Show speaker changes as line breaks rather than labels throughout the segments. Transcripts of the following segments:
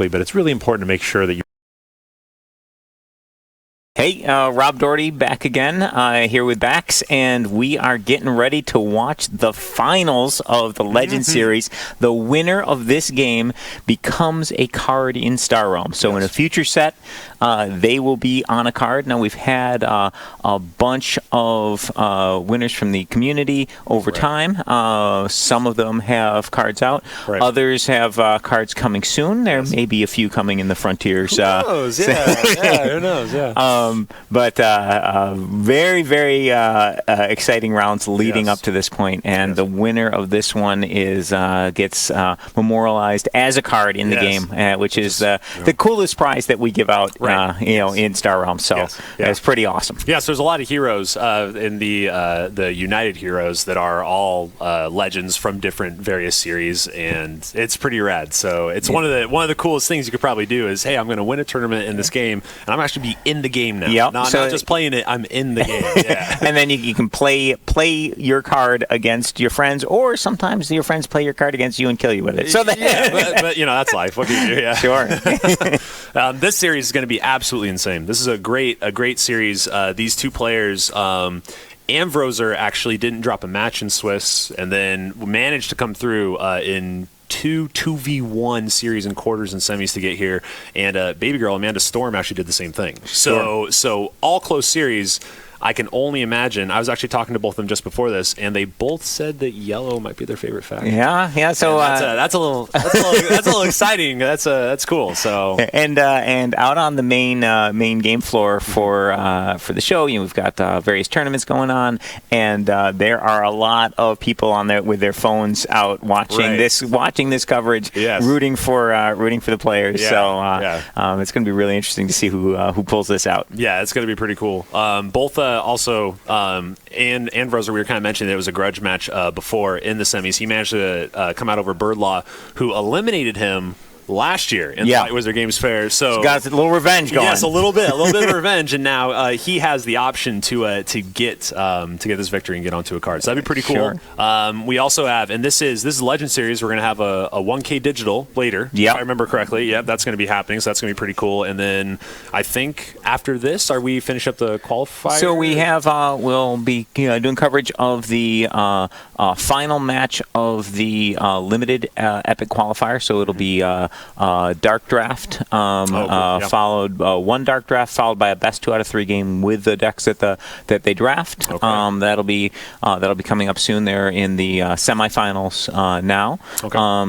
but it's really important to make sure that you.
Hey, Rob Dougherty back again here with Bax, and we are getting ready to watch the finals of the Legend Series. The winner of this game becomes a card in Star Realm. So in a future set, they will be on a card. Now, we've had a bunch of winners from the community over time. Some of them have cards out. Others have cards coming soon. There may be a few coming in the Frontiers.
Who knows? Who knows?
But very, very exciting rounds leading up to this point, and the winner of this one is gets memorialized as a card in the game, which is the coolest prize that we give out, in Star Realm. So it's pretty awesome.
Yes, there's a lot of heroes in the United Heroes that are all legends from different various series, and it's pretty rad. So it's one of the coolest things you could probably do is, hey, I'm going to win a tournament in this game, and I'm actually be in the game now.
Yep.
Not just playing it, I'm in the game.
And then you can play your card against your friends, or sometimes your friends play your card against you and kill you with it. So
but that's life. What can you do? Yeah.
Sure.
This series is going to be absolutely insane. This is a great series. These two players, anvroser actually didn't drop a match in Swiss, and then managed to come through in 2v1 series in quarters and semis to get here, and bbygurl Amanda Storm actually did the same thing. So all close series. I can only imagine. I was actually talking to both of them just before this, and they both said that yellow might be their favorite faction.
Yeah. So
that's a little exciting. That's cool. So
and out on the main game floor for the show, we've got various tournaments going on, and there are a lot of people on there with their phones out watching this coverage, rooting for the players. So it's going to be really interesting to see who pulls this out.
Yeah, it's going to be pretty cool. Both. Also, and anvroser, we were kind of mentioning that it was a grudge match before in the semis. He managed to come out over Birdlaw, who eliminated him last year in the White Wizard Games Fair. So
got a little revenge going.
Yes, a little bit of revenge, and now he has the option to get this victory and get onto a card. So that'd be pretty cool.
Sure.
We also have, and this is Legend Series. We're going to have a 1K digital later, if I remember correctly. Yep, that's going to be happening. So that's going to be pretty cool. And then I think after this, are we finish up the qualifier?
So we have we'll be doing coverage of the final match of the limited Epic qualifier. So it'll be dark draft, followed one dark draft, followed by a best 2 out of 3 game with the decks that they draft. That'll be coming up soon. They're in the semifinals now.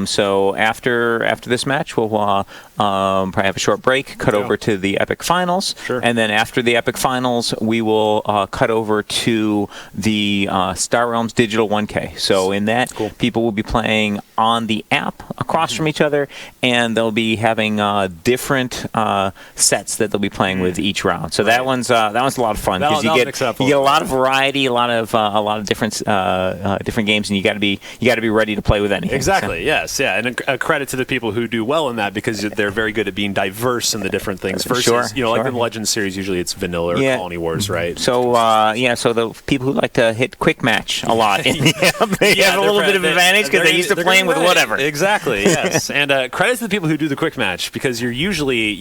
So after this match, we'll probably have a short break, cut over to the Epic Finals, and then after the Epic Finals, we will cut over to the Star Realms Digital 1K. So in that, people will be playing on the app across from each other, and they'll be having different sets that they'll be playing with each round. So that one's a lot of fun because you get a lot of variety, a lot of different games, and you got to be ready to play with anything.
Exactly. So. Yes. Yeah. And a credit to the people who do well in that, because they're very good at being diverse in the different things. Versus, like the Legend series, usually it's vanilla or Colony Wars, right?
So so the people who like to hit quick match a lot, they have a little bit of advantage because they're used to playing with whatever.
Exactly. Yes. And credit to the people who do the quick match, because you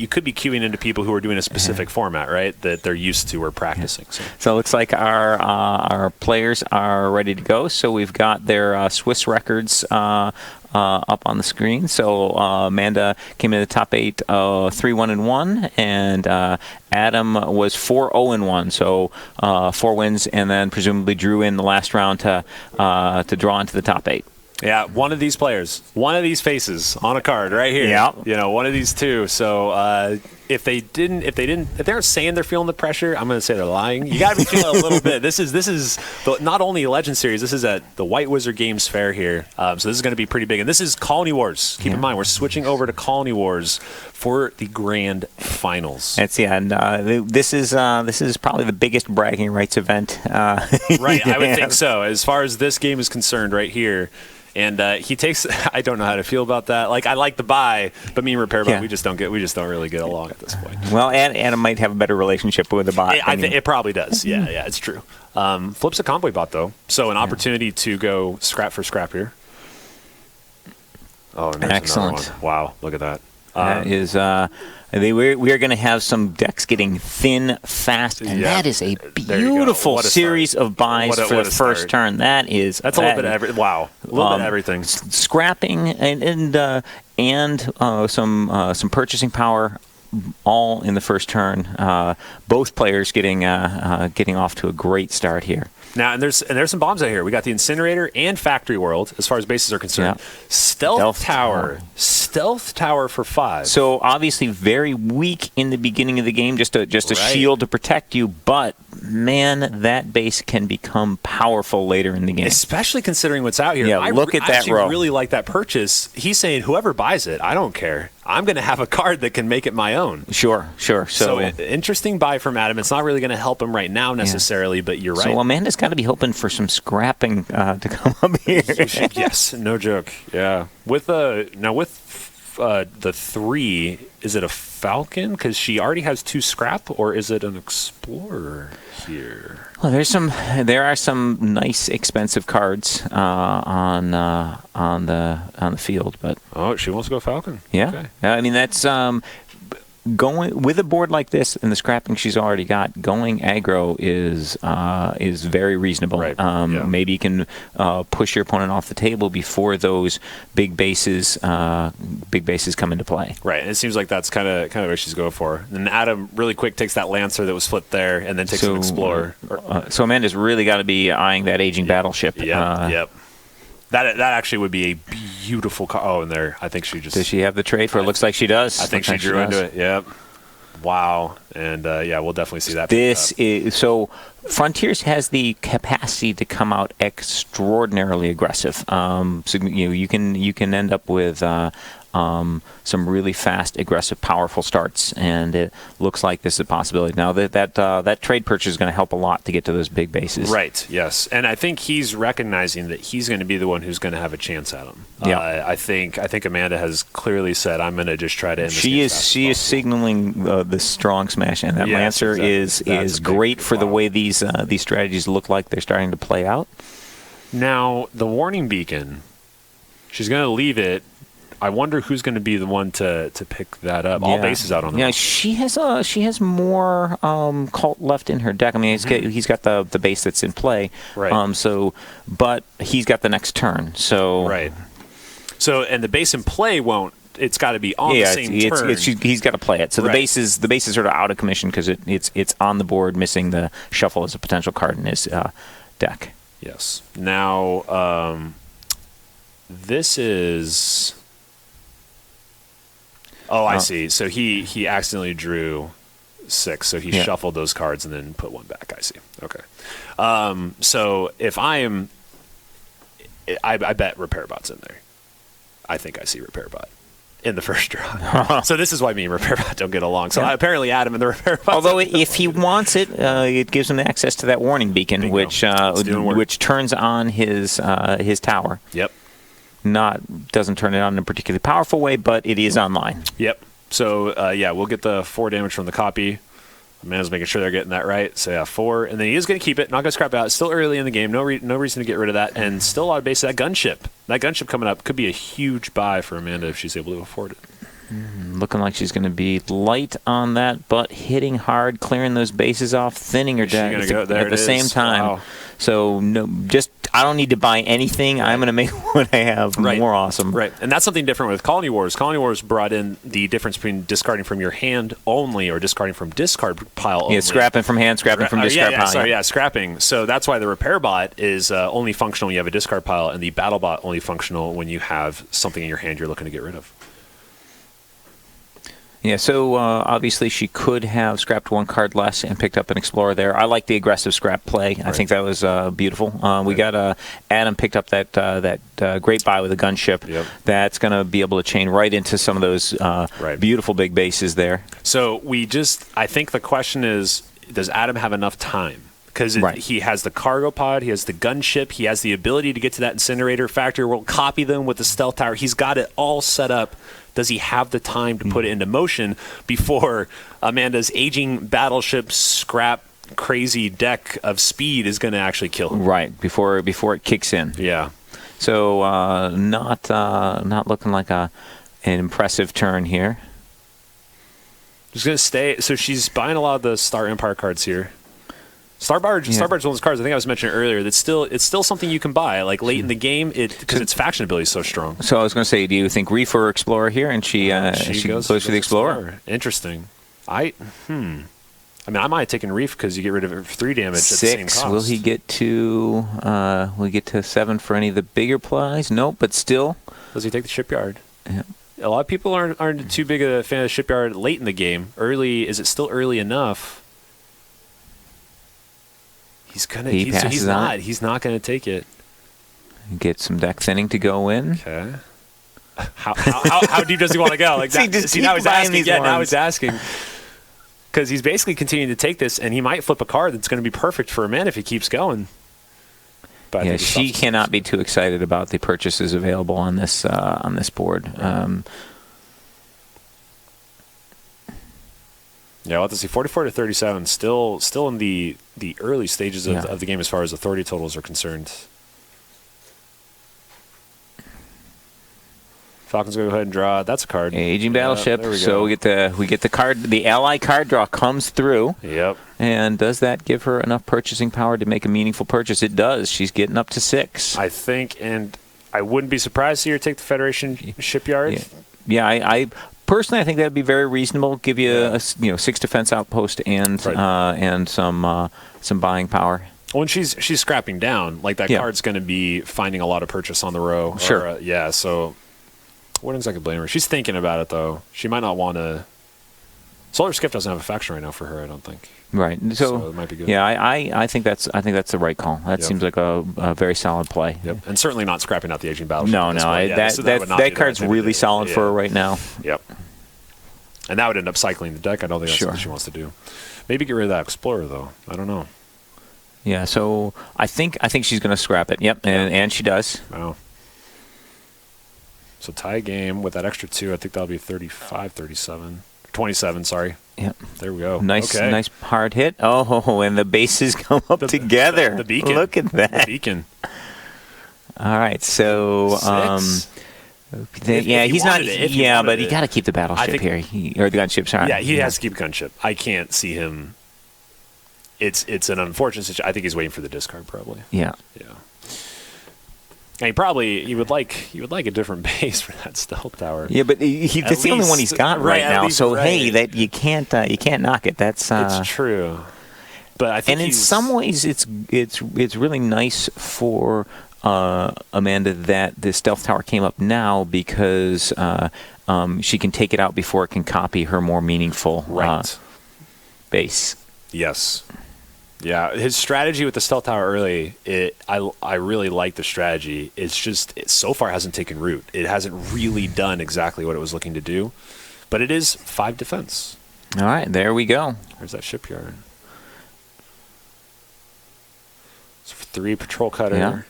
could be queuing into people who are doing a specific format, right? That they're used to or practicing.
So it looks like our players are ready to go. So we've got their Swiss records up on the screen. So Amanda came in the top 8, 3-1-1, and Adam was 4-0-1. So 4 wins, and then presumably drew in the last round to draw into the top 8.
Yeah, one of these players, one of these faces on a card right here.
Yeah.
One of these two. So if they aren't saying they're feeling the pressure, I'm going to say they're lying. You got to be feeling a little bit. This is not only a Legend Series. This is at the White Wizard Games Fair here. So this is going to be pretty big, and this is Colony Wars. Keep in mind, we're switching over to Colony Wars for the grand finals.
And this is probably the biggest bragging rights event.
Right, I would think so. As far as this game is concerned, right here. And he takes. I don't know how to feel about that. Like, I like the buy, but me and Repairbox, we just don't really get along at this point.
Well, Adam might have a better relationship with the bot.
I think it probably does. Yeah, it's true. Flips a Convoy bot though, so an opportunity to go scrap for scrap here. Oh, and there's
excellent.
another one. Wow, look at that.
That is, we are going to have some decks getting thin fast, and that is a beautiful series of buys for the first turn. That's
a little bit of everything.
Scrapping and some purchasing power, all in the first turn. Both players getting off to a great start here.
Now, and there's some bombs out here. We got the Incinerator and Factory World, as far as bases are concerned. Yeah. Stealth Tower for 5.
So obviously very weak in the beginning of the game, just a shield to protect you. But man, that base can become powerful later in the game,
especially considering what's out here.
Yeah, look at that row.
I really like that purchase. He's saying whoever buys it, I don't care. I'm going to have a card that can make it my own.
Sure. So
interesting buy from Adam. It's not really going to help him right now necessarily, but you're right.
So Amanda's got to be hoping for some scrapping to come up here.
Yes, no joke. Yeah. With the 3, is it a Falcon? Because she already has 2 scrap, or is it an Explorer here?
Well, there are some nice expensive cards on the field, but
she wants to go Falcon.
Yeah,
okay.
I mean that's going with a board like this and the scrapping she's already got. Going aggro is very reasonable.
Right.
Maybe you can push your opponent off the table before those big bases come into play.
Right, and it seems like that's kind of what she's going for. And Adam really quick takes that Lancer that was flipped there, and then takes an Explorer.
So Amanda's really got to be eyeing that aging battleship.
Yep. That actually would be a beautiful car. Oh, and there, I think she just...
Does she have the trade for it? Looks like she does.
I think she drew into it. Yep. Wow. And, we'll definitely see that.
This is... So, Frontiers has the capacity to come out extraordinarily aggressive. So, you can end up with... some really fast, aggressive, powerful starts, and it looks like this is a possibility. Now that trade purchase is going to help a lot to get to those big bases.
Right. Yes, and I think he's recognizing that he's going to be the one who's going to have a chance at him.
Yeah.
I think Amanda has clearly said, "I'm going to just try to end this."
She is signaling the strong smash, and that Lancer is great for the way these strategies look like they're starting to play out.
Now the warning beacon, she's going to leave it. I wonder who's going to be the one to pick that up. All bases out on them.
Yeah, she has more cult left in her deck. I mean, he's got the base that's in play.
Right.
But he's got the next turn. So
right. So and the base in play won't. It's got to be on the same turn.
He's got to play it. So the base is sort of out of commission because it's on the board, missing the shuffle as a potential card in his deck.
Yes. Now this is. Oh, I see. So he accidentally drew 6, so he shuffled those cards and then put 1 back. I see. Okay. So if I bet RepairBot's in there. I think I see RepairBot in the first draw. So this is why me and RepairBot don't get along. So apparently Adam and the RepairBot.
Although if he wants it, it gives him access to that warning beacon, which turns on his tower.
Yep.
Doesn't turn it on in a particularly powerful way, but it is online.
Yep. So we'll get the 4 damage from the copy. Amanda's making sure they're getting that right. So 4, and then he is going to keep it. Not going to scrap it out. It's still early in the game. No reason to get rid of that, and still a lot of base. That gunship coming up could be a huge buy for Amanda if she's able to afford it.
Looking like she's going to be light on that, but hitting hard, clearing those bases off, thinning her deck at the same time.
Wow.
So I don't need to buy anything. I'm going to make what I have more awesome.
Right, and that's something different with Colony Wars. Colony Wars brought in the difference between discarding from your hand only or discarding from discard pile only.
Yeah, scrapping from hand, scrapping from discard pile.
Scrapping. So that's why the RepairBot is only functional when you have a discard pile, and the BattleBot only functional when you have something in your hand you're looking to get rid of.
Yeah, so obviously she could have scrapped 1 card less and picked up an Explorer there. I like the aggressive scrap play. I think that was beautiful. We got Adam picked up that great buy with a gunship.
Yep.
That's going to be able to chain right into some of those beautiful big bases there.
So I think the question is, does Adam have enough time? Because he has the cargo pod, he has the gunship, he has the ability to get to that incinerator factory. We'll copy them with the stealth tower. He's got it all set up. Does he have the time to put it into motion before Amanda's aging battleship scrap crazy deck of speed is going to actually kill him?
Right, before it kicks in.
Yeah.
So not looking like a an impressive turn here.
Just going to stay. So she's buying a lot of the Star Empire cards here. Starbarge is one of those cards I think I was mentioning earlier. It's still something you can buy like late in the game because its faction ability is so strong.
So I was going to say, do you think Reefer or Explorer here, and she goes for the Explorer?
Interesting. I mean, I might have taken Reef because you get rid of it for 3 damage at the same cost.
Will he get to? Will he get to 7 for any of the bigger plays? Nope, but still.
Does he take the Shipyard?
Yeah.
A lot of people aren't too big a fan of the Shipyard late in the game. Early, is it still early enough? He's not gonna take it.
Get some deck thinning to go in.
Okay. How deep does he want to go? Like that, see now he's asking. Yeah, now he's asking. Because he's basically continuing to take this, and he might flip a card that's going to be perfect for a man if he keeps going. But
yeah, she cannot be too excited about the purchases available on this board.
Right. Yeah, we'll have to see. 44 to 37, still in the early stages of the game as far as authority totals are concerned. Falcon's going to go ahead and draw. That's a card.
Aging Battleship. So we get the card. The ally card draw comes through.
Yep.
And does that give her enough purchasing power to make a meaningful purchase? It does. She's getting up to 6.
I think, and I wouldn't be surprised to see her take the Federation Shipyard.
Yeah, I personally, I think that would be very reasonable. Give you a 6 defense outpost and some buying power.
When she's scrapping down, like that card's going to be finding a lot of purchase on the row.
Sure.
So I wouldn't exactly blame her. She's thinking about it though. She might not want to. Solar Skiff doesn't have a faction right now for her, I don't think.
Right. So
it might be good.
Yeah, I think that's the right call. That seems like a very solid play.
Yep. And certainly not scrapping out the aging battleship.
No, that card's really solid for her right now.
Yep. And that would end up cycling the deck. I don't think that's what she wants to do. Maybe get rid of that Explorer though. I don't know.
Yeah, so I think she's going to scrap it. Yep, and she does.
Wow. So tie game with that extra 2. I think that'll be 35, 37. 27, sorry.
Yep.
There we go.
Nice hard hit. Oh, and the bases come up together.
The beacon.
Look at that.
The beacon.
All right, so
6.
he's not. Yeah, but he got to keep the battleship here, or the gunship. Sorry.
Yeah, he has to keep gunship. I can't see him. It's an unfortunate situation. I think he's waiting for the discard probably.
Yeah.
Yeah. And he would like a different base for that stealth tower.
Yeah, but that's the only one he's got right now. So hey, that you can't knock it. That's
it's true. But I think,
and in some ways, it's really nice for Amanda that the stealth tower came up now because she can take it out before it can copy her more meaningful base.
Yes. Yeah, his strategy with the stealth tower early, I really like the strategy. It's just it so far hasn't taken root. It hasn't really done exactly what it was looking to do, but it is 5 defense.
All right, there we go.
There's that Shipyard. So 3 patrol cutter.
Yeah.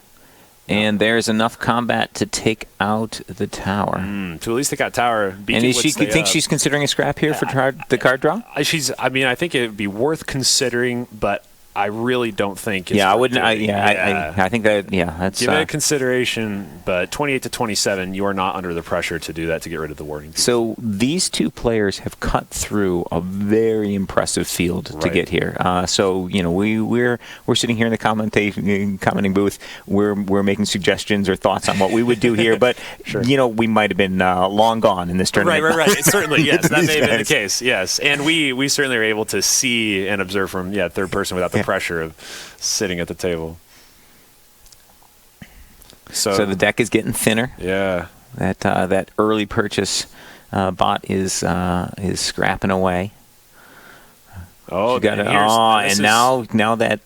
And there's enough combat to take out the tower.
To at least take out tower.
And think she's considering a scrap here for the card draw?
I think it would be worth considering, but I really don't think.
I wouldn't. I think that. Yeah, that's.
Give it a consideration, but 28 to 27, you are not under the pressure to do that to get rid of the warding.
So these 2 players have cut through a very impressive field to get here. So we're sitting here in the commenting booth. We're making suggestions or thoughts on what we would do here, but we might have been long gone in this tournament.
Right. Certainly, yes, that may have been the case. Yes, and we certainly are able to see and observe from third person without the pressure of sitting at the table.
So the deck is getting thinner.
Yeah.
That early purchase bot is scrapping away.
Oh,
and now that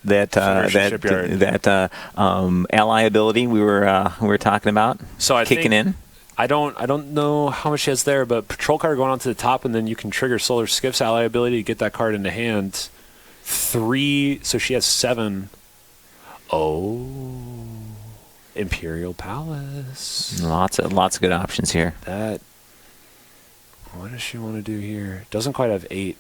ally ability we were talking about kicking in.
I don't know how much she has there, but patrol card going onto the top, and then you can trigger Solar Skiff's ally ability to get that card into hand. 3, so she has 7. Oh, Imperial Palace.
Lots of good options here.
What does she want to do here? Doesn't quite have 8.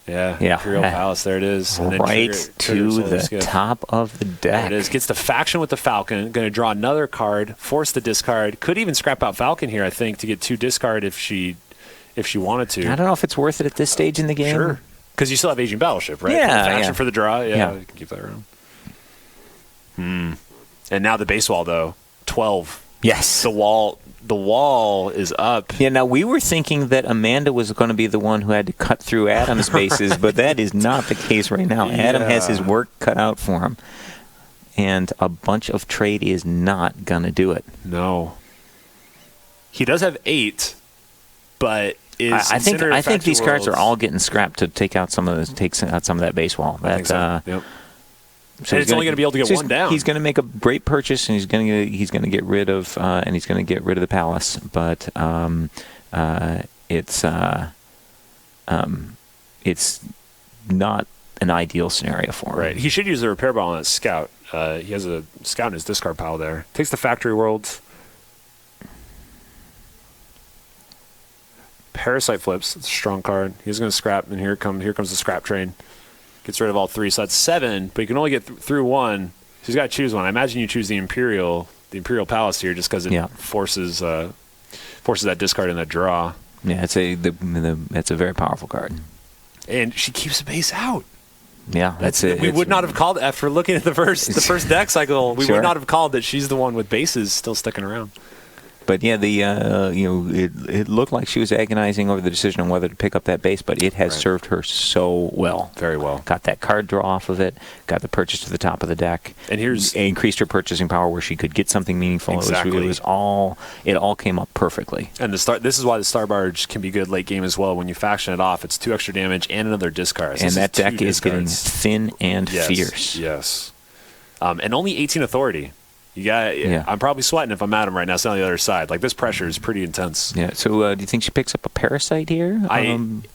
Yeah, Imperial Palace, there it is. And then
right to the top of the deck.
There it is. Gets the faction with the Falcon. Going to draw another card, force the discard. Could even scrap out Falcon here, I think, to get 2 discard if she wanted to.
I don't know if it's worth it at this stage in the game.
Sure. Because you still have Aging Battleship, right?
Yeah.
Faction for the draw. Yeah, you can keep that around. And now the base wall, though. 12.
Yes.
The wall is up.
Yeah, now we were thinking that Amanda was going to be the one who had to cut through Adam's bases, but that is not the case right now. Adam has his work cut out for him. And a bunch of trade is not going to do it.
No. He does have 8, but
I think these cards are all getting scrapped to take out some of that base wall.
I think so. Yep. So it's only going to be able to get 1 down.
He's going to make a great purchase, and he's going to get rid of the palace. But it's not an ideal scenario for him.
Right. He should use the repair ball on his scout. He has a scout in his discard pile there. Takes the factory worlds. Parasite flips. It's a strong card. He's going to scrap, and here comes the scrap train. Gets rid of all 3, so that's 7, but you can only get through 1. So he's got to choose one. I imagine you choose the Imperial Palace here just because it forces that discard in that draw.
Yeah, it's a very powerful card.
And she keeps the base out.
Yeah, that's it.
We would not have called, after looking at the first deck cycle, we would not have called that she's the one with bases still sticking around.
But yeah, it looked like she was agonizing over the decision on whether to pick up that base, but it has served her so well.
Very well.
Got that card draw off of it, got the purchase to the top of the deck,
and
increased her purchasing power where she could get something meaningful.
Exactly.
It all came up perfectly.
And this is why the Star Barge can be good late game as well. When you faction it off, it's 2 extra damage and another discard.
And that deck is getting thin and fierce.
Yes. And only 18 authority. I'm probably sweating if I'm Adam right now. Sitting on the other side. Like, this pressure is pretty intense.
Yeah. So, do you think she picks up a Parasite here?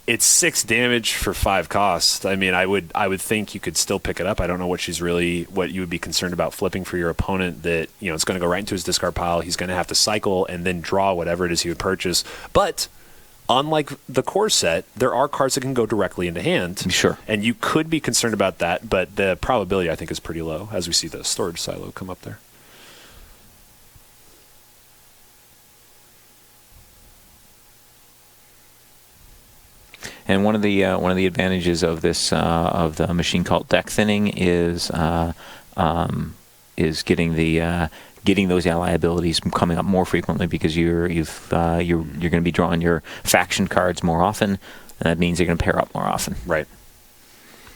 It's 6 damage for 5 cost. I mean, I would think you could still pick it up. I don't know what you would be concerned about flipping for your opponent. That it's going to go right into his discard pile. He's going to have to cycle and then draw whatever it is he would purchase. But unlike the core set, there are cards that can go directly into hand.
Sure.
And you could be concerned about that, but the probability I think is pretty low as we see the storage silo come up there.
And one of the advantages of this of the machine called deck thinning is getting those ally abilities coming up more frequently because you're going to be drawing your faction cards more often, and that means you're going to pair up more often.
Right.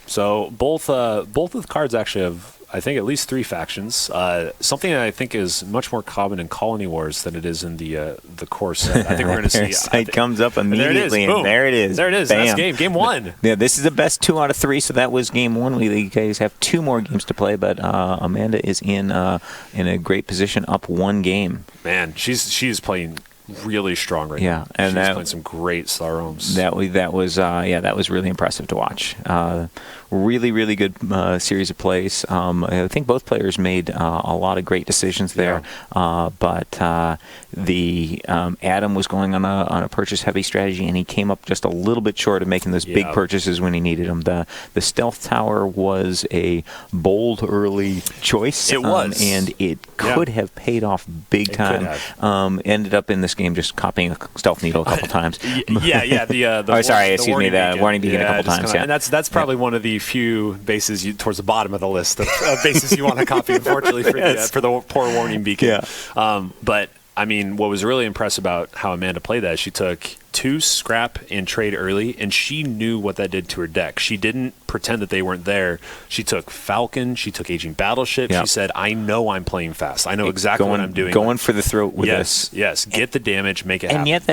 So both of the cards actually have, I think, at least 3 factions. Something that I think is much more common in Colony Wars than it is in the core set. I think we're going to see.
Parasite comes up immediately, and there it is.
There it is.
Bam.
That's game 1.
Yeah, this is the best 2 out of 3. So that was game 1. You guys have 2 more games to play, but Amanda is in a great position, up 1 game.
Man, she's playing really strong right now.
And
she's playing some great Slaromes.
That was really impressive to watch. Really, really good series of plays. I think both players made a lot of great decisions there. But Adam was going on a purchase heavy strategy, and he came up just a little bit short of making those big purchases when he needed them. The stealth tower was a bold early choice.
It was,
and it could have paid off big time. Ended up in this game just copying a stealth needle a couple times.
The
warning beacon a couple times.
And that's probably one of the few bases towards the bottom of the list of bases you want to copy, unfortunately, for the poor warning beacon. But I mean, what was really impressive about how Amanda played that is she took 2 scrap and trade early, and she knew what that did to her deck. She didn't pretend that they weren't there. She took Falcon. She took Aging Battleship. She said, I know I'm playing fast. I know exactly what I'm doing.
Going for the throat with this.
Yes. Get the damage. Make it happen.
And yet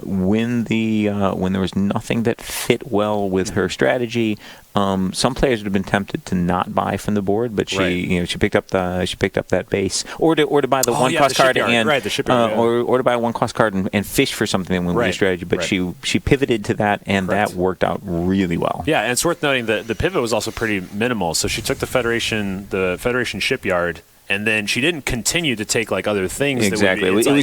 when there was nothing that fit well with her strategy, some players would have been tempted to not buy from the board, but she picked up that base, or to buy the 1 cost card or to buy a 1 cost card and fish for something that went with the strategy. But she pivoted to that, and that worked out really well.
Yeah, and it's worth noting that the pivot was also pretty minimal. So she took the Federation shipyard and then she didn't continue to take like other things.
Exactly.
That would be,
it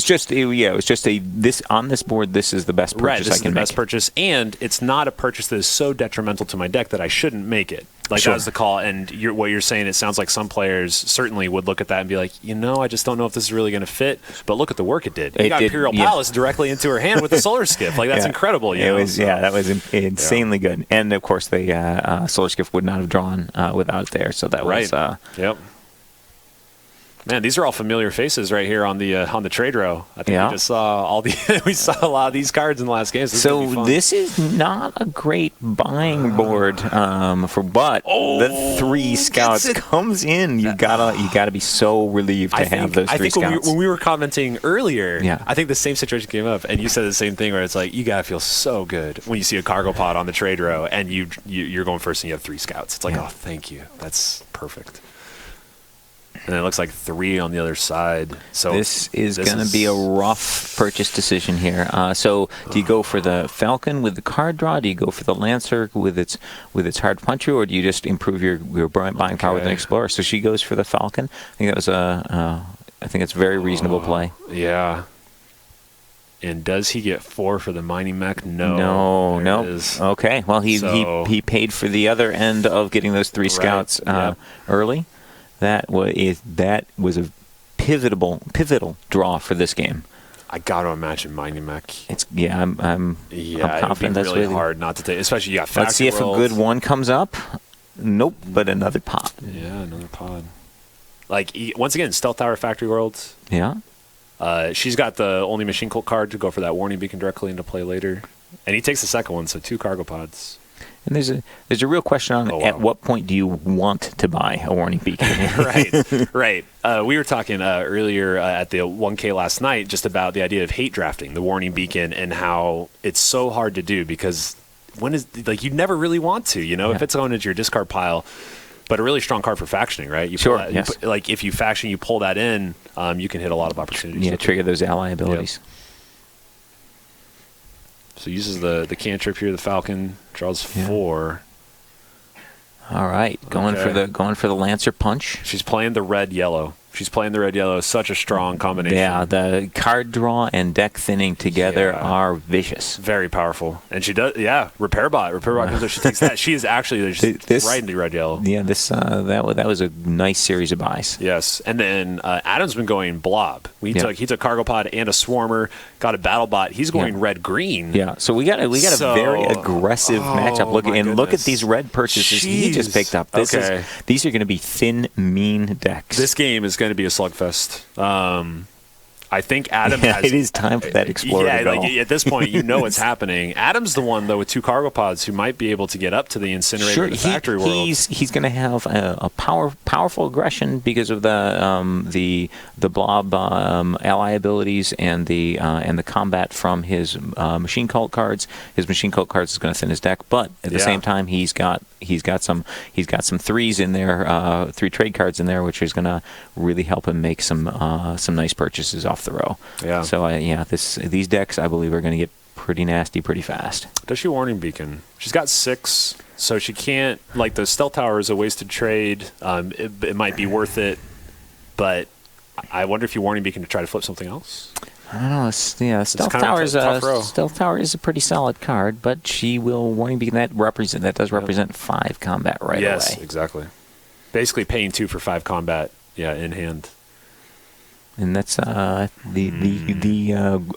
was just a this on this board. This is the best purchase I can make.
Best purchase, and it's not a purchase that is so detrimental to my deck that I shouldn't make it. Like that was the call, and what you're saying, it sounds like some players certainly would look at that and be like, I just don't know if this is really going to fit. But look at the work it did. You got Imperial Palace directly into her hand with the Solar Skiff. Like that's incredible.
That was insanely good. And of course, the Solar Skiff would not have drawn without it there. So that was
Yep. Man, these are all familiar faces right here on the trade row. I think we just saw we saw a lot of these cards in the last game. So
this is not a great buying board the 3 scouts comes in. You gotta be so relieved to have those 3 scouts.
I think when we were commenting earlier, I think the same situation came up, and you said the same thing where it's like you gotta feel so good when you see a cargo pod on the trade row and you're going first and you have 3 scouts. It's like, oh, thank you, that's perfect. And it looks like 3 on the other side. So
this is going to be a rough purchase decision here. So do you go for the Falcon with the card draw? Do you go for the Lancer with its hard puncher, or do you just improve your buying power with an Explorer? So she goes for the Falcon. I think that was I think it's a very reasonable play.
Yeah. And does he get 4 for the mining mech? No.
Okay. Well, he paid for the other end of getting those 3 scouts early. That was a pivotal draw for this game.
I got to imagine mining mech.
I'm confident that's
really hard not to take, especially you got factory.
Let's see if a good one comes up. Nope, but another pod.
Yeah, another pod. Like once again, Stealth Tower, Factory World.
Yeah.
She's got the only machine cult card to go for that warning beacon directly into play later, and he takes the second one, so 2 cargo pods.
And there's a real question on at what point do you want to buy a warning beacon?
Right. We were talking earlier at the 1K last night just about the idea of hate drafting the warning beacon and how it's so hard to do because you never really want to, if it's going into your discard pile. But a really strong card for factioning, right? If you faction, you pull that in, you can hit a lot of opportunities.
Yeah, trigger those ally abilities.
Yep. So uses the cantrip here, the Falcon, draws 4.
All right, going for the Lancer punch.
She's playing the red-yellow. Such a strong combination.
Yeah, the card draw and deck thinning together are vicious.
Very powerful. And she does, Repair Bot comes up, she takes that. She is actually right into red-yellow.
Yeah, that was a nice series of buys.
Yes, and then Adam's been going blob. He took Cargo Pod and a Swarmer, got a Battle Bot. He's going red-green.
Yeah, so we got a very aggressive matchup. Look at these red purchases he just picked up. These are going to be thin, mean decks.
This game is going to be a slugfest. I think Adam has...
It is time for that Explorer to go.
At this point, what's happening. Adam's the one, though, with 2 cargo pods who might be able to get up to the incinerator in the factory world.
He's going to have a powerful aggression because of the blob ally abilities and the combat from his machine cult cards. His machine cult cards is going to thin his deck, but at the same time, he's got some 3s in there, 3 trade cards in there, which is going to really help him make some nice purchases off the row.
Yeah.
So these decks I believe are going to get pretty nasty pretty fast.
Does she warning beacon? She's got 6, so she can't. Like the Stealth Tower is a wasted trade. It might be worth it, but I wonder if you warning beacon to try to flip something else.
I don't know. Stealth Tower is a pretty solid card, but she will warning beacon. That does represent 5 combat right away.
Yes, exactly. Basically paying 2 for 5 combat. Yeah, in hand.
And that's the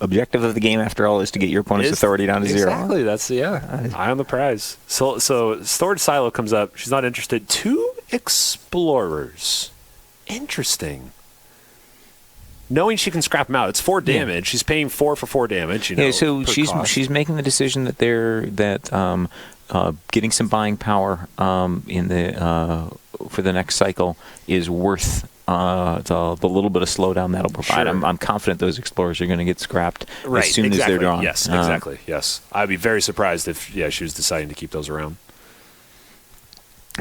objective of the game, after all, is to get your opponent's authority down to 0.
Exactly. That's eye on the prize. So Storage Silo comes up. She's not interested. 2 Explorers. Interesting. Knowing she can scrap them out, it's 4 damage. She's paying 4 for 4 damage.
So she's making the decision that getting some buying power for the next cycle is worth the little bit of slowdown that'll provide.
Sure.
I'm confident those Explorers are going to get scrapped as soon as they're drawn.
Yes, exactly. Yes, I'd be very surprised if she was deciding to keep those around.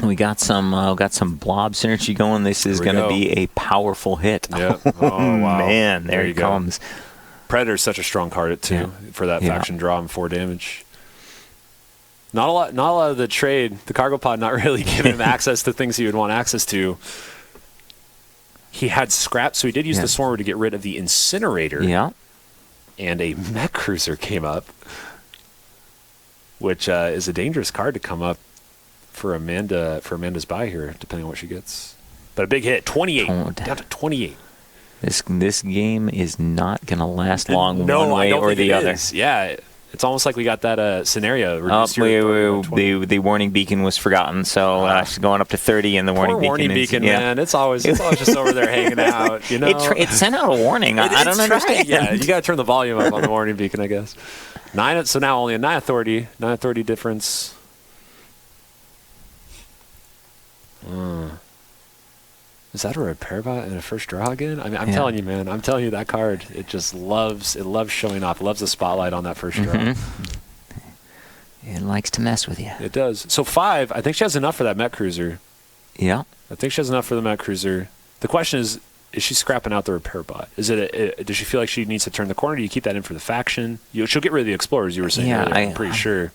We got some blob synergy going. This is going to be a powerful hit.
Yeah. Oh wow.
Man, there he comes.
Predator's such a strong card too for that faction draw and 4 damage. Not a lot of the trade. The cargo pod not really giving him access to things he would want access to. He had scrap, so he did use the Swarmer to get rid of the Incinerator.
Yeah.
And a Mech Cruiser came up, which is a dangerous card to come up for Amanda's buy here, depending on what she gets. But a big hit, 28, down to 28.
This game is not going to last long one way or the other.
Yeah, it's almost like we got that scenario.
The warning beacon was forgotten, so she's going up to 30, and the warning beacon
man, it's always just over there hanging out. You know,
it sent out a warning. I don't understand.
Yeah, you got to turn the volume up on the warning beacon, I guess. So now only a 9 authority difference. Is that a repair bot and a first draw again? I mean, I'm telling you, man. I'm telling you, that card, it loves showing off. It loves the spotlight on that first draw.
It likes to mess with you.
It does. So 5, I think she has enough for that Mech Cruiser.
Yeah.
I think she has enough for the Mech Cruiser. The question is she scrapping out the repair bot? Does she feel like she needs to turn the corner? Do you keep that in for the faction? She'll get rid of the Explorers, you were saying earlier, I'm pretty sure.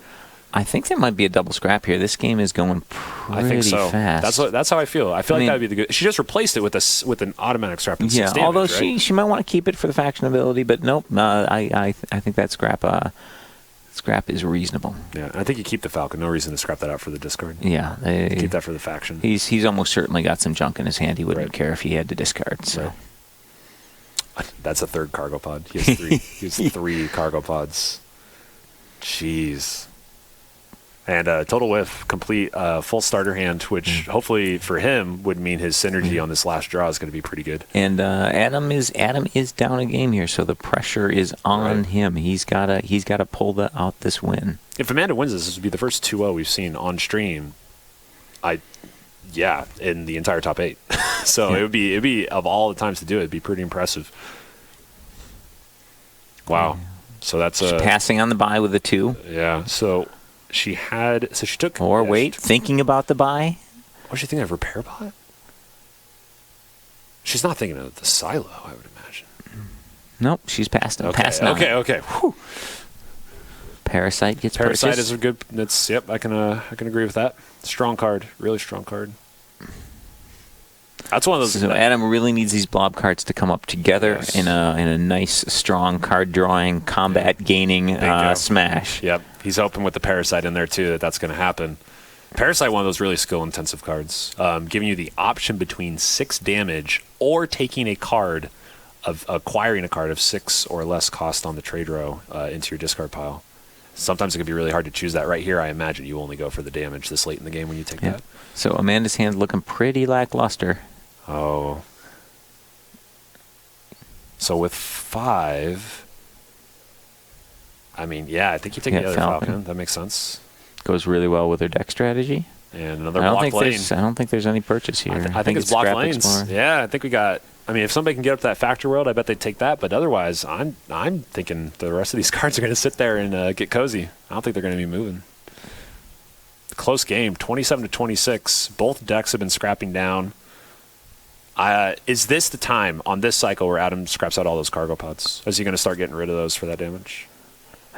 I think there might be a double scrap here. This game is going pretty fast.
That's how I feel. I feel like that would be the good. She just replaced it with an automatic scrap. And
yeah,
damage,
although
right?
she might want to keep it for the faction ability, but nope. I think that scrap is reasonable.
Yeah, I think you keep the Falcon. No reason to scrap that out for the discard.
Yeah,
keep that for the faction.
He's almost certainly got some junk in his hand. He wouldn't care if he had to discard. So.
Right. That's a third cargo pod. He has 3. He has 3 cargo pods. Jeez. And total whiff, complete full starter hand, which hopefully for him would mean his synergy on this last draw is going to be pretty good.
And Adam is down a game here, so the pressure is on him. He's gotta pull out this win.
If Amanda wins this would be the first 2-0 we've seen on stream. In the entire top 8. So it'd be of all the times to do it, it'd be pretty impressive. Wow. So that's
passing on the bye with a 2.
Yeah. So. She took...
thinking about the buy?
Was she thinking of repair bot? She's not thinking of the silo, I would imagine.
Nope, she's past it.
Okay. Whew.
Parasite gets purchased.
Parasite is a good... I can agree with that. Strong card. Really strong card. That's one of those...
So Adam really needs these blob cards to come up together in a nice, strong card drawing, combat gaining smash.
Yep. He's hoping with the Parasite in there, too, that's going to happen. Parasite, one of those really skill-intensive cards, giving you the option between 6 damage or taking acquiring a card of 6 or less cost on the trade row into your discard pile. Sometimes it can be really hard to choose that. Right here, I imagine you only go for the damage this late in the game when you take that.
So Amanda's hand looking pretty lackluster.
Oh. So with 5... I mean, I think you take the other Falcon. That makes sense.
Goes really well with her deck strategy.
And another block lane.
I don't think there's any purchase here.
I think it's block lanes. Yeah, I think we got... I mean, if somebody can get up to that Factor World, I bet they'd take that. But otherwise, I'm thinking the rest of these cards are going to sit there and get cozy. I don't think they're going to be moving. Close game, 27-26. Both decks have been scrapping down. Is this the time on this cycle where Adam scraps out all those cargo pods? Is he going to start getting rid of those for that damage?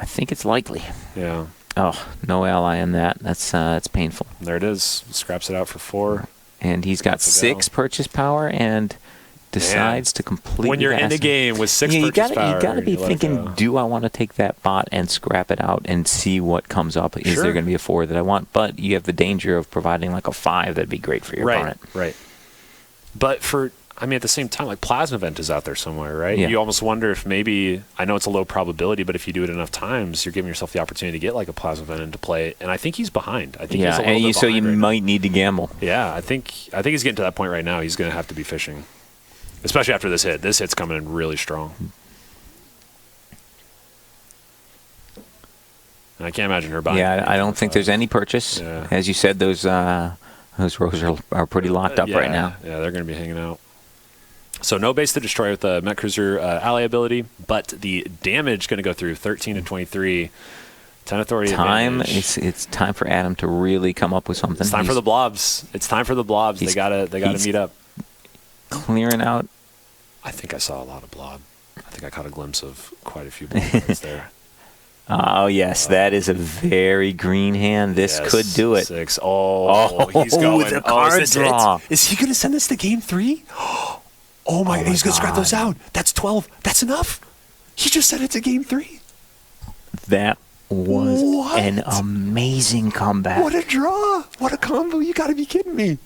I think it's likely.
Yeah.
Oh, no ally in that. That's painful.
There it is. Scraps it out for 4.
And he's got 6 purchase power and decides to completely...
When you're in the game with 6 purchase power...
You got to be thinking, do I want to take that bot and scrap it out and see what comes up? Is there going to be a 4 that I want? But you have the danger of providing like a 5 that'd be great for your opponent.
Right. But at the same time, like Plasma Vent is out there somewhere, right?
Yeah.
You almost wonder if maybe, I know it's a low probability, but if you do it enough times, you're giving yourself the opportunity to get like a Plasma Vent into play. And I think he's behind. I think he's a little bit
so you
behind right
might need to gamble.
Yeah, I think he's getting to that point right now. He's going to have to be fishing, especially after this hit. This hit's coming in really strong. And I can't imagine her buying.
Yeah, I don't think there's any purchase. Yeah. As you said, those rows are pretty locked up right now.
Yeah, they're going to be hanging out. So no base to destroy with the Mech Cruiser ally ability, but the damage going to go through 13-23. 10 authority advantage.
It's time for Adam to really come up with something.
It's time for the blobs. They gotta meet up.
Clearing out.
I think I saw a lot of blob. I think I caught a glimpse of quite a few blobs there.
Oh, yes. That is a very green hand. This could do it.
6. Oh, he's going.
The card draw.
Is he going to send us to game 3? Oh my! He's going to scrap
God.
those out. That's 12. That's enough. He just said it's a game 3.
That was
What?
an amazing comeback.
What a draw! What a combo! You got to be kidding me.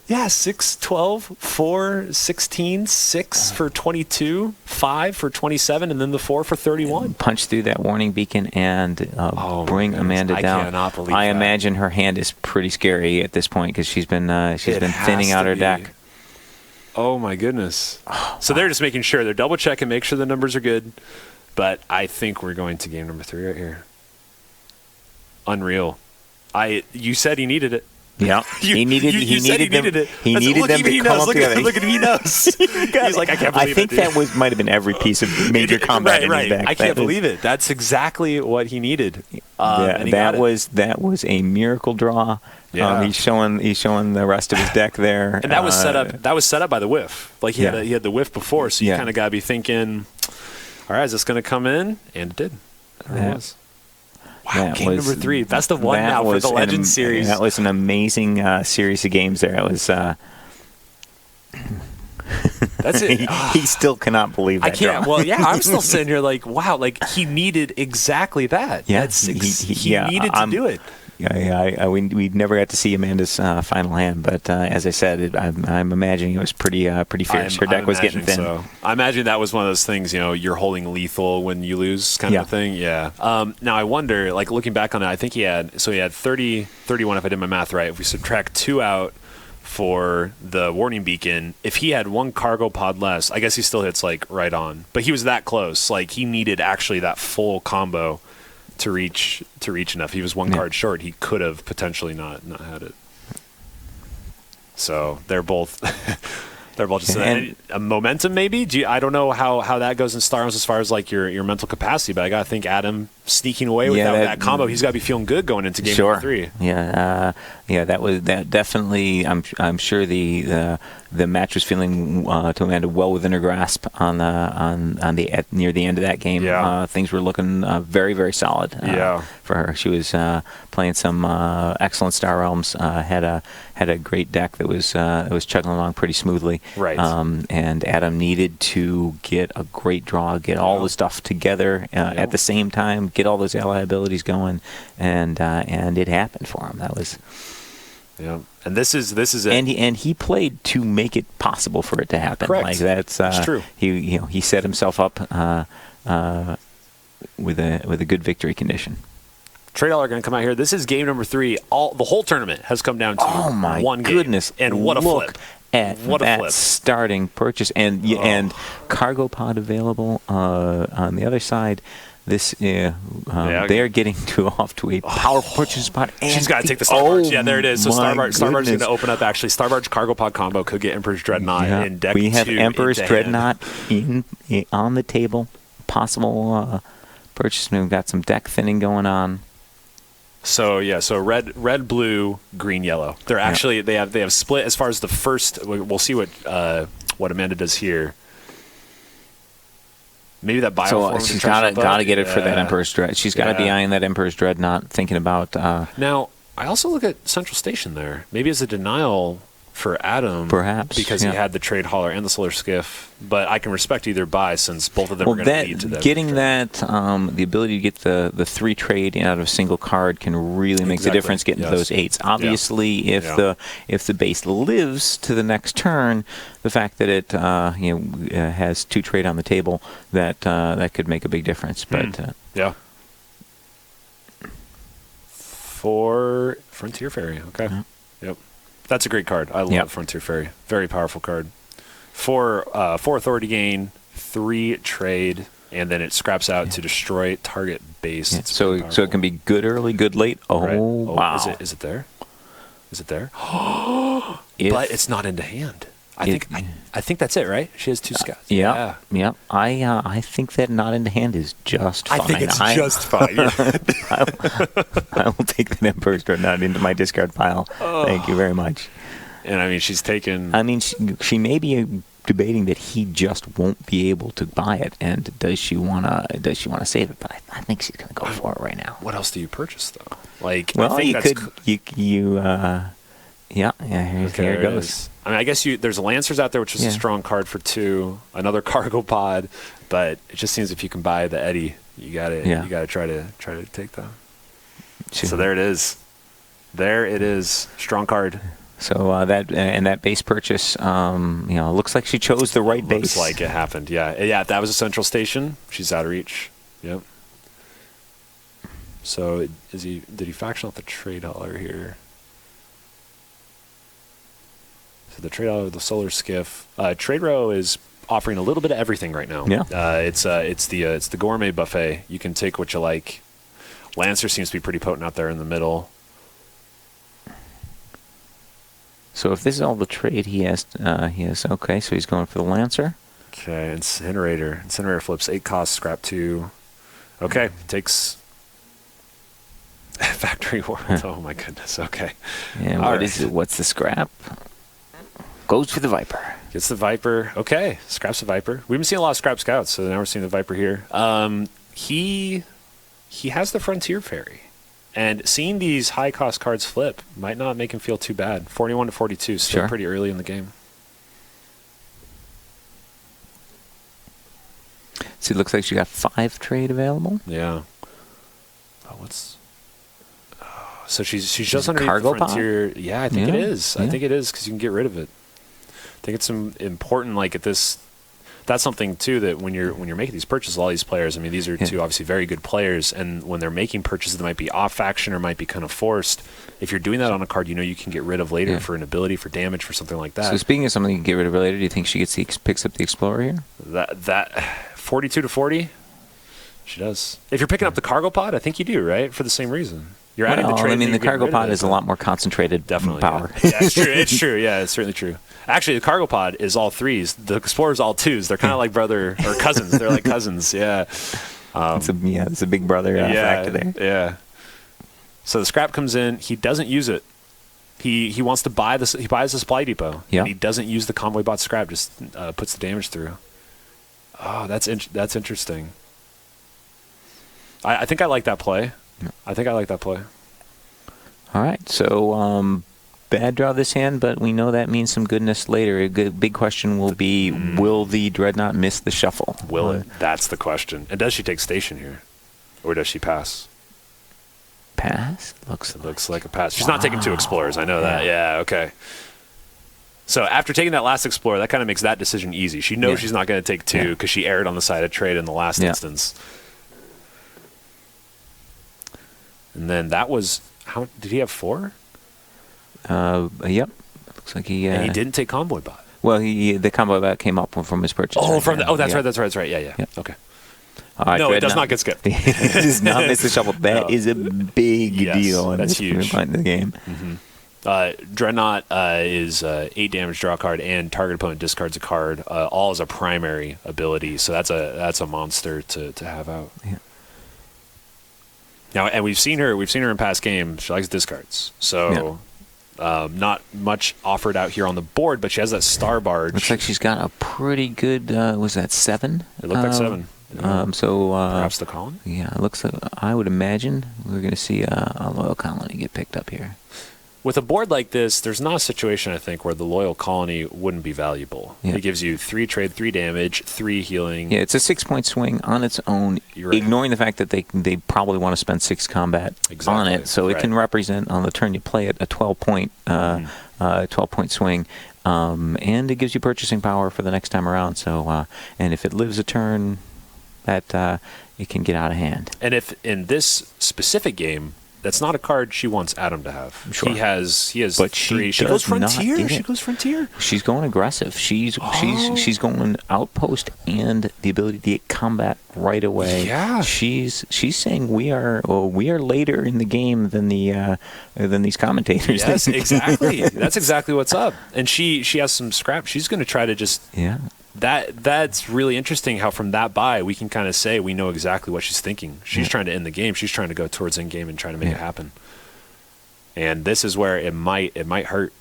Yeah, 6, 12, 4, 16, 6 for 22, 5 for 27, and then the 4 for 31.
Punch through that warning beacon and bring Amanda down.
I cannot believe
I
that.
imagine her hand is pretty scary at this point because she's been thinning out her deck.
Oh my goodness! So they're just making sure they're double checking, make sure the numbers are good. But I think we're going to game number 3 right here. Unreal. You said he needed it.
Yeah, he needed
it.
He needed them to come up together.
Look at him, he knows. He's like, I can't believe it.
I think that might have been every piece of major combat in his deck.
I can't believe it. That's exactly what he needed.
That was a miracle draw.
Yeah.
He's showing the rest of his deck there.
And that was set up. That was set up by the whiff. Like he had the whiff before, so you kind of got to be thinking, all right, is this going to come in? And it did. There it was. Wow, game number 3. Best of 1 now for the Legends series.
That was an amazing series of games there. It was.
That's it.
He still cannot believe that.
I can't.
draw.
Well, yeah, I'm still sitting here like, wow, like he needed exactly that.
Yeah,
he needed to do it.
Yeah, we never got to see Amanda's final hand, but as I said, I'm imagining it was pretty fierce. Her deck was getting thin.
So. I imagine that was one of those things, you're holding lethal when you lose kind of a thing. Yeah. Now I wonder, like looking back on it, I think he had 30, 31 if I did my math right. If we subtract 2 out for the warning beacon, if he had 1 cargo pod less, I guess he still hits like right on. But he was that close. Like he needed actually that full combo to reach enough. He was 1 card short. He could have potentially not had it. So they're both just a momentum maybe. I don't know how that goes in Star Wars as far as like your mental capacity, but I gotta think Adam sneaking away with that combo. He's got to be feeling good going into game number 3.
Yeah, that definitely. I'm sure the match was feeling to Amanda well within her grasp on the near the end of that game.
Yeah.
Things were looking very, very solid. For her, she was playing some excellent Star Realms. Had a great deck that was chugging along pretty smoothly.
Right.
And Adam needed to get a great draw, get all the stuff together at the same time, get all those ally abilities going, and it happened for him. That was.
Yeah, and this is it.
And he played to make it possible for it to happen.
Correct.
Like that's
true.
He set himself up with a good victory condition.
Trade all are going to come out here. This is game number 3. The whole tournament has come down to one game.
Goodness!
And what a flip!
What a flip! Starting purchase and cargo pod available on the other side. This they're getting off to a powerful purchase spot.
She's got to take the Starbarge. Yeah, there it is. So Starbarge is going to open up. Actually, Starbarge cargo pod combo could get Emperor's Dreadnought in deck 2.
We have Emperor's Dreadnought on the table. Possible purchase. We've got some deck thinning going on.
So red, blue, green, yellow. They're actually they have split as far as the first. We'll see what Amanda does here. Maybe that bioform.
So she's got to get it for that Emperor's Dread. She's got to be eyeing that Emperor's Dreadnought, thinking about.
Now, I also look at Central Station there. Maybe as a denial for Adam,
perhaps
because he had the Trade Hauler and the Solar Skiff. But I can respect either buy since both of them are going to lead to that.
Getting that the ability to get the 3 trade out of a single card can really make the difference. Getting those 8s. Obviously, if the base lives to the next turn, the fact that it has 2 trade on the table that could make a big difference. But
for Frontier Ferry, okay, yep. That's a great card. I love Frontier Ferry. Very powerful card. 4 authority gain, 3 trade, and then it scraps out to destroy target base.
Yeah. So it can be good early, good late. Wow.
Is it there? Is it there? But it's not into hand. I think that's it, right? She has 2 scouts.
Yeah. I think that not into hand is just fine.
I think it's just fine.
I will take that Emperor's Dreadnought into my discard pile. Thank you very much.
And I mean, she's taken.
I mean, she may be debating that he just won't be able to buy it, and does she wanna save it? But I think she's gonna go for it right now.
What else do you purchase though? Like,
well,
I think
here it goes.
I mean, I guess there's Lancers out there, which is a strong card for 2. Another cargo pod, but it just seems if you can buy the Eddie, you gotta try to take them. So there it is. There it is. Strong card.
So that base purchase, looks like she chose the right base.
Looks like it happened. Yeah. That was a central station. She's out of reach. Yep. So did he faction off the trade hauler here? So the trade hauler, the solar skiff. Trade row is offering a little bit of everything right now.
Yeah.
It's the gourmet buffet. You can take what you like. Lancer seems to be pretty potent out there in the middle.
So if this is all the trade he has, okay, so he's going for the Lancer.
Okay, Incinerator. Incinerator flips 8 cost, scrap 2. Okay, takes Factory World. Oh my goodness, okay.
And what is it? What's the scrap? Goes for the Viper.
Gets the Viper. Okay, scraps the Viper. We've been seeing a lot of scrap scouts, so now we're seeing the Viper here. He has the Frontier Ferry. And seeing these high-cost cards flip might not make him feel too bad. 41 to 42, still pretty early in the game.
So it looks like she got 5 trade available.
Yeah. Oh, so she's just underneath
cargo
the Frontier.
pod?
Yeah, I think it is. I think it is because you can get rid of it. I think it's important, like at this. That's something too that when you're making these purchases, all these players. I mean, these are 2 obviously very good players, and when they're making purchases that might be off faction or might be kind of forced. If you're doing that on a card, you can get rid of later for an ability, for damage, for something like that.
So speaking of something you can get rid of later, do you think she picks up the Explorer here?
That 42 to 40, she does. If you're picking up the cargo pod, I think you do, right? For the same reason. You're adding the trade.
I mean, the cargo pod is a lot more concentrated power.
Yeah, it's true. It's true. Yeah, it's certainly true. Actually, the cargo pod is all 3s. The Explorer's all 2s. They're kind of like brother or cousins. They're like cousins. Yeah.
It's a big brother factor there.
Yeah. So the scrap comes in. He doesn't use it. He wants to buy this. He buys the supply depot.
Yeah.
And he doesn't use the convoy bot scrap. Just puts the damage through. Oh, that's interesting. I think I like that play.
All right, so bad draw this hand, but we know that means some goodness later. A big question will be, will the Dreadnought miss the shuffle?
Will it? That's the question. And does she take station here? Or does she pass?
Pass?
It looks like a pass. She's not taking 2 Explorers, I know that. Yeah, okay. So after taking that last Explorer, that kind of makes that decision easy. She knows she's not going to take 2 because she erred on the side of trade in the last instance. And then that was, how did he have 4?
Yep. Looks like he.
And he didn't take convoy bot.
Well, the convoy bot came up from his purchase.
Oh, that's right. Yeah. Okay. No, it does not get skipped.
It does not miss the shuffle. That is a big deal.
That's huge.
In the game.
Dreadnought is 8 damage, draw a card, and target opponent discards a card, all as a primary ability. So that's a monster to have out.
Yeah.
Now, and we've seen her in past games. She likes discards. So not much offered out here on the board, but she has that Star Barge.
Looks like she's got a pretty good, was that 7?
It looked like 7.
Perhaps
the colony?
Yeah, it looks like, I would imagine we're going to see a loyal colony get picked up here.
With a board like this, there's not a situation, I think, where the loyal colony wouldn't be valuable. Yeah. It gives you 3 trade, 3 damage, 3 healing.
Yeah, it's a 6-point swing on its own, ignoring the fact that they probably want to spend 6 combat on it. So it can represent, on the turn you play it, a 12-point 12-point swing. And it gives you purchasing power for the next time around. So, and if it lives a turn, that it can get out of hand.
And if in this specific game, that's not a card she wants Adam to have.
Sure.
He has
but
3. She goes Frontier. She goes Frontier.
She's going aggressive. She's going Outpost and the ability to get combat right away.
Yeah.
She's saying we are later in the game than these commentators.
Yes, exactly. That's exactly what's up. And she has some scrap. She's going to try to just That's really interesting how from that buy we can kind of say we know exactly what she's thinking. She's trying to end the game. She's trying to go towards end game and trying to make it happen. And this is where it might hurt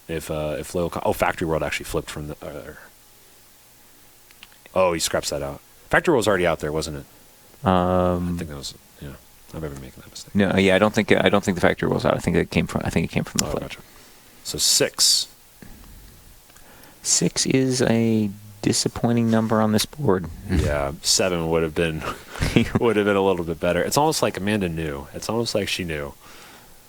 if loyal. Factory World actually flipped from the. He scraps that out. Factory World's already out there, wasn't it? I think that was. Yeah, I'm ever making that mistake.
No, I don't think the Factory World's out. I think it came from the flip.
Gotcha. So 6.
6 is a disappointing number on this board.
Yeah, 7 would have been a little bit better. It's almost like Amanda knew. It's almost like she knew.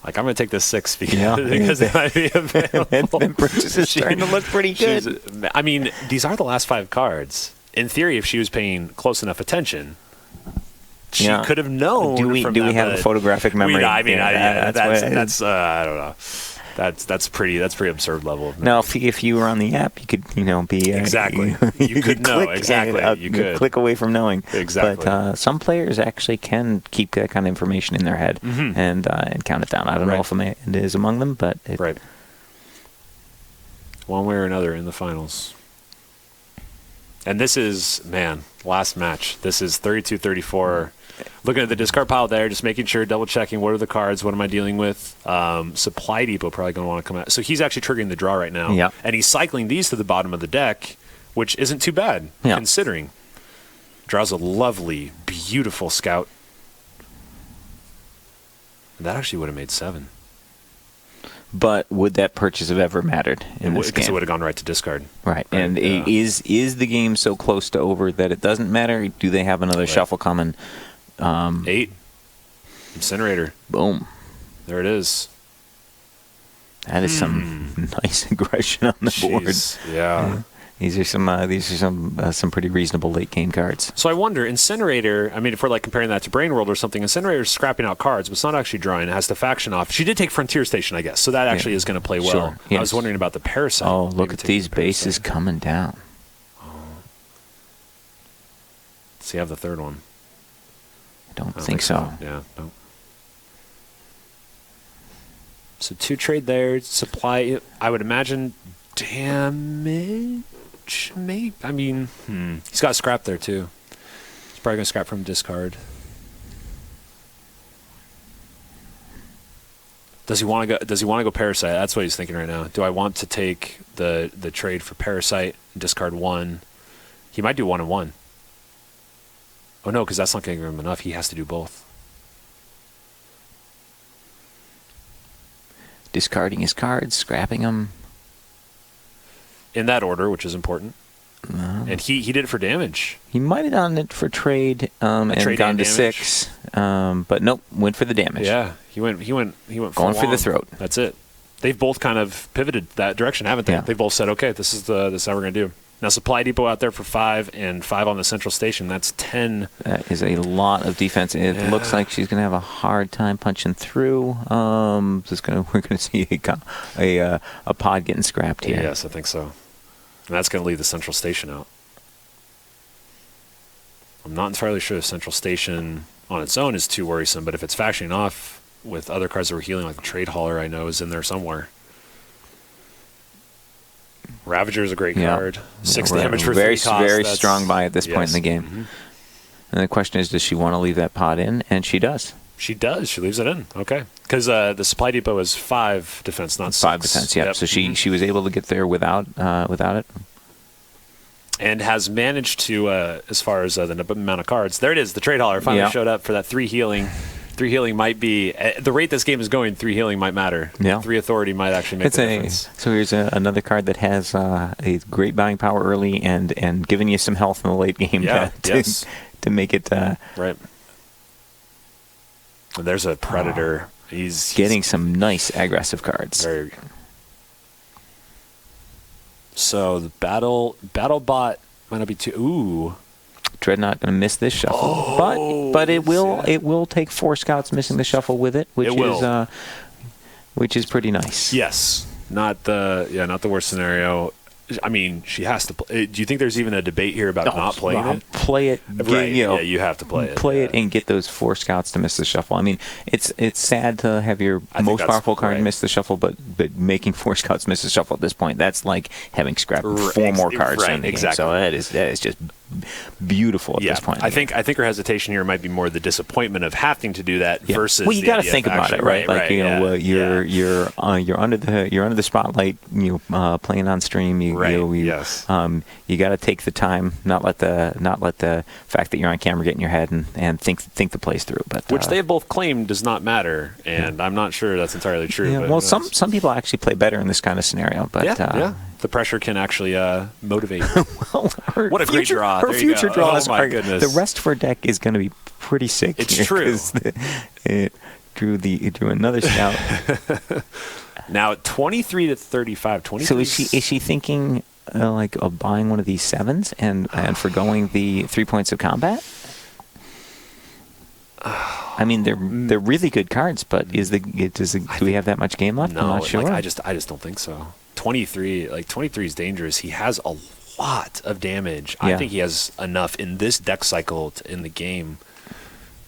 Like, I'm going to take this 6 because it might be available.
And purchase is starting to look pretty good.
I mean, these are the last 5 cards. In theory, if she was paying close enough attention, she could have known.
Do we have a photographic memory?
That's I don't know. That's pretty absurd level of memory.
Now, if you were on the app, you could be
exactly. You could know exactly.
You could click away from knowing.
Exactly.
But some players actually can keep that kind of information in their head and count it down. I don't know if it is among them, but
right. One way or another in the finals. And this is last match. This is 32-34. Looking at the discard pile there, just making sure, double checking, what are the cards, what am I dealing with? Supply Depot probably going to want to come out. So he's actually triggering the draw right now.
Yeah.
And he's cycling these to the bottom of the deck, which isn't too bad, considering. Draws a lovely, beautiful scout. That actually would have made 7.
But would that purchase have ever mattered in this game?
Because it would have gone right to discard.
Right. And is the game so close to over that it doesn't matter? Do they have another shuffle coming?
8. Incinerator.
Boom.
There it is.
That is some nice aggression on the board.
Yeah.
These are some pretty reasonable late game cards.
So I wonder, Incinerator, I mean, if we're like comparing that to Brain World or something, Incinerator's scrapping out cards, but it's not actually drawing. It has the faction off. She did take Frontier Station, I guess, so that actually is going to play well.
Sure. Yes.
I was wondering about the Parasite.
Oh, look at these bases coming down.
Does he have the third one?
I don't think so.
Yeah, no. So 2 trade there. Supply, I would imagine, damage? Maybe. I mean, he's got scrap there too. He's probably going to scrap from discard. Does he want to go Parasite? That's what he's thinking right now. Do I want to take the trade for Parasite and discard 1? He might do 1 and 1. Oh no, because that's not going to give him enough. He has to do both.
Discarding his cards, scrapping them.
In that order, which is important. And he did it for damage.
He might have done it for trade and gone to 6, but nope, went for the damage.
Yeah, he went
going for the throat.
That's it. They've both kind of pivoted that direction, haven't they?
Yeah.
They both said, okay, this is how we're going to do. Now Supply Depot out there for 5 and 5 on the central station. That's 10.
That is a lot of defense. It looks like she's going to have a hard time punching through. We're going to see a pod getting scrapped here.
Yes, I think so. And that's going to leave the central station out. I'm not entirely sure if central station on its own is too worrisome, but if it's factioning off with other cards that we're healing, like the Trade Hauler, I know is in there somewhere. Ravager is a great card. 6 damage for 3 cost.
Very strong buy at this point in the game. Mm-hmm. And the question is, does she want to leave that pod in? And she does.
She does. She leaves it in. Okay. Because the Supply Depot is 5 defense, not 6.
5 defense, yeah. Yep. So she was able to get there without it.
And has managed to, as far as the amount of cards, there it is. The Trade Hauler finally showed up for that 3 healing. 3 healing might be, the rate this game is going, 3 healing might matter. Yeah. 3 authority might actually make the difference.
So here's another card that has a great buying power early and giving you some health in the late game to make it.
Right. And there's a Predator. He's
getting some nice aggressive cards.
Very. So the battle bot might not be too. Ooh.
Dreadnought going to miss this shuffle, but it will take 4 scouts missing the shuffle with it, which is pretty nice.
Yes, not the worst scenario. I mean, she has to play. Do you think there's even a debate here about not playing it?
Play it.
Right. You have to play it.
Play it and get those 4 scouts to miss the shuffle. I mean, it's sad to have your most powerful card miss the shuffle, but making 4 scouts miss the shuffle at this point, that's like having scrapped 4 more cards in the game. So that is just beautiful at this point.
I think her hesitation here might be more the disappointment of having to do that versus.
Well, you got to think about it, right? Like you're under the spotlight, playing on stream. You got to take the time, not let the fact that you're on camera get in your head and think the plays through. But
which they both claim does not matter, and I'm not sure that's entirely true.
Yeah,
but
well, some people actually play better in this kind of scenario. But
The pressure can actually motivate.
Well,
What a great draw.
Her
There you
future
go.
draws
Oh, my
are
goodness.
the rest of her deck is going to be pretty sick.
It's
here,
true.
'cause it drew another scout.
Now 23 to 35. 23.
So is she thinking like of buying one of these 7s and forgoing the 3 points of combat? I mean, they're really good cards, but do we have that much game left?
No,
I'm not sure.
I just don't think so. 23 is dangerous. He has a lot of damage.
Yeah.
I think he has enough in this deck cycle to end the game.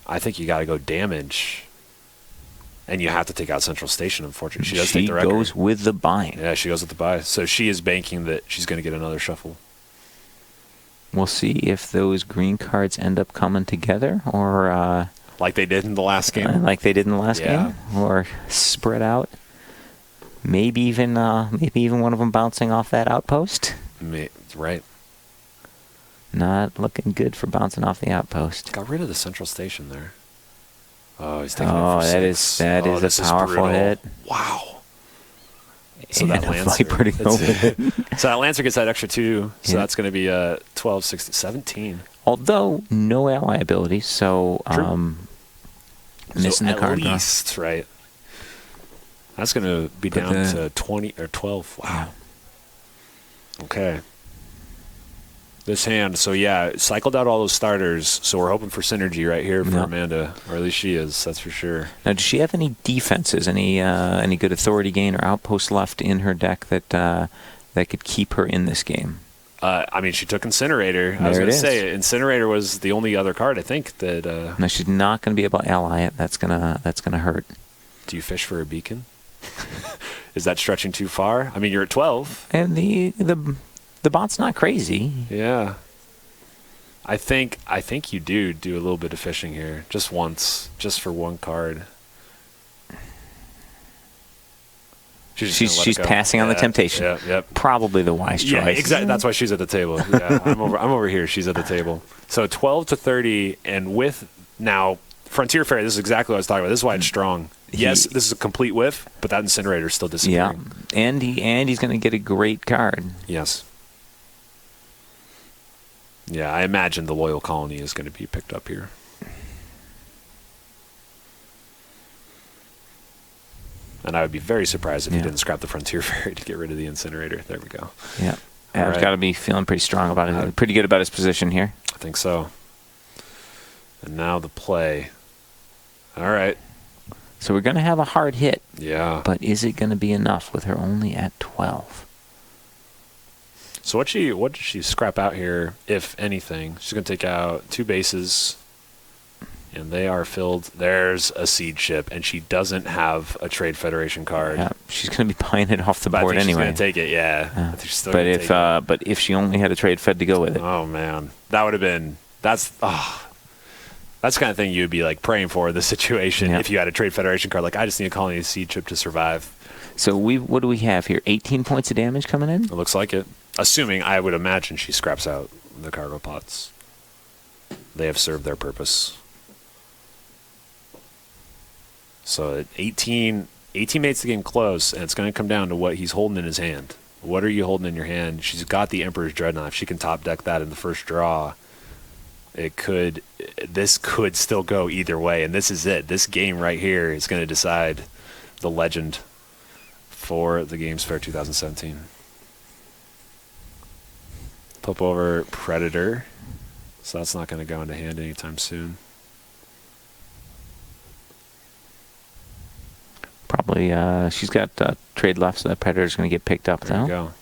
I think you got to go damage, and you have to take out Central Station. Unfortunately, she does take the record.
She goes with the buying.
Yeah, she goes with the buy. So she is banking that she's going to get another shuffle.
We'll see if those green cards end up coming together, or
Like they did in the last game.
game, or spread out. Maybe even one of them bouncing off that outpost.
Right.
Not looking good for bouncing off the outpost.
Got rid of the Central Station there. Oh, he's taking it
Oh,
for
that
6.
is
This
a powerful
brutal.
hit.
Wow. So
And
that
a
Lancer.
Viper to go with it.
So that Lancer gets that extra 2. So
Yeah.
that's going to be 12, 16, 17.
Although no ally ability, so missing
So
the
at
card draw.
least, right? That's going to be
But
down to 20 or 12. Wow. Okay. This hand, so yeah, cycled out all those starters, so we're hoping for synergy right here for
Yep.
Amanda, or at least she is, that's for sure.
Now, does she have any defenses, any good authority gain or outpost left in her deck that could keep her in this game?
I mean, she took Incinerator. I was
There
going
it
to
is.
say Incinerator was the only other card I think that.
No, she's not going to be able to ally it. That's gonna hurt.
Do you fish for a beacon? Is that stretching too far? I mean, you're at 12.
And the bot's not crazy.
Yeah. I think you do a little bit of fishing here, just once, just for one card.
She's passing on the temptation.
Yep.
Probably the wise choice.
Yeah, exactly. That's why she's at the table. Yeah, I'm over here. She's at the table. So 12 to 30, and with now Frontier Fairy. This is exactly what I was talking about. This is why it's strong. Yes, this is a complete whiff, but that Incinerator is still disappearing.
Yeah, and he's going to get a great card.
Yes. Yeah, I imagine the Loyal Colony is going to be picked up here. And I would be very surprised if he didn't scrap the Frontier Fairy to get rid of the Incinerator. There we go.
Yeah. Adam's got to be feeling pretty strong about it. Pretty good about his position here.
I think so. And now the play. All right.
So we're going to have a hard hit.
Yeah.
But is it going to be enough with her only at 12?
So what did she scrap out here, if anything? She's going to take out 2 bases, and they are filled. There's a Seed Ship, and she doesn't have a Trade Federation card.
Yeah, she's going to be buying it off the
But
board
I think
anyway.
she's going to take it, yeah. I think she's still
But
gonna take it.
but if she only had a Trade Fed to go with it.
Oh, man. That would have been – that's the kind of thing you'd be, like, praying for in this situation if you had a Trade Federation card. Like, I just need a Colony Seed Ship to survive.
So what do we have here? 18 points of damage coming in?
It looks like it. Assuming, I would imagine she scraps out the cargo pots. They have served their purpose. So at 18 makes the game close, and it's going to come down to what he's holding in his hand. What are you holding in your hand? She's got the Emperor's Dreadnought. If she can top deck that in the first draw, this could still go either way, and this is it. This game right here is going to decide the legend for the Games Fair 2017. Flip over Predator, so that's not going to go into hand anytime soon.
Probably she's got trade left, so that Predator's going to get picked up,
There
though.
you go.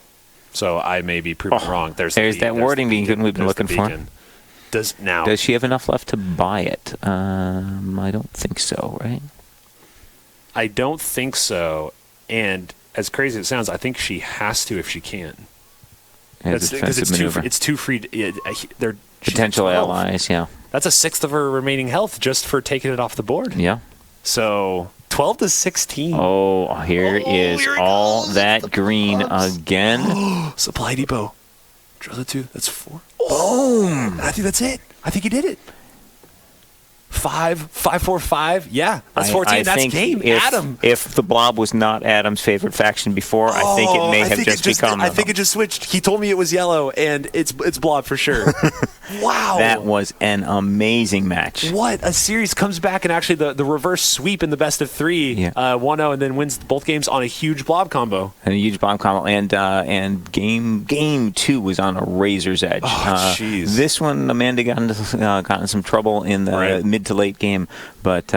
So I may be proven wrong. There's
that wording beacon we've been looking for.
Does
she have enough left to buy it? I don't think so, right?
I don't think so. And as crazy as it sounds, I think she has to if she can.
As a defensive maneuver.
It's too free. They're
Potential allies, yeah.
That's a sixth of her remaining health just for taking it off the board.
Yeah.
So 12 to 16.
Oh, here is all that green again.
Supply depot. Drill it 2. That's 4.
Boom!
I think that's it. I think he did it. 5-5, 5-4-5. Yeah, that's 14. That's game. Adam.
If the Blob was not Adam's favorite faction before, I think it may have just become.
I think it just switched. He told me it was yellow, and it's Blob for sure. Wow.
That was an amazing match.
What a series. Comes back and actually the reverse sweep in the best of 3, 1-0, and then wins both games on a huge Blob combo.
And a huge Blob combo, and game 2 was on a razor's edge.
Oh, jeez.
This one, Amanda got in some trouble in the mid to late game, but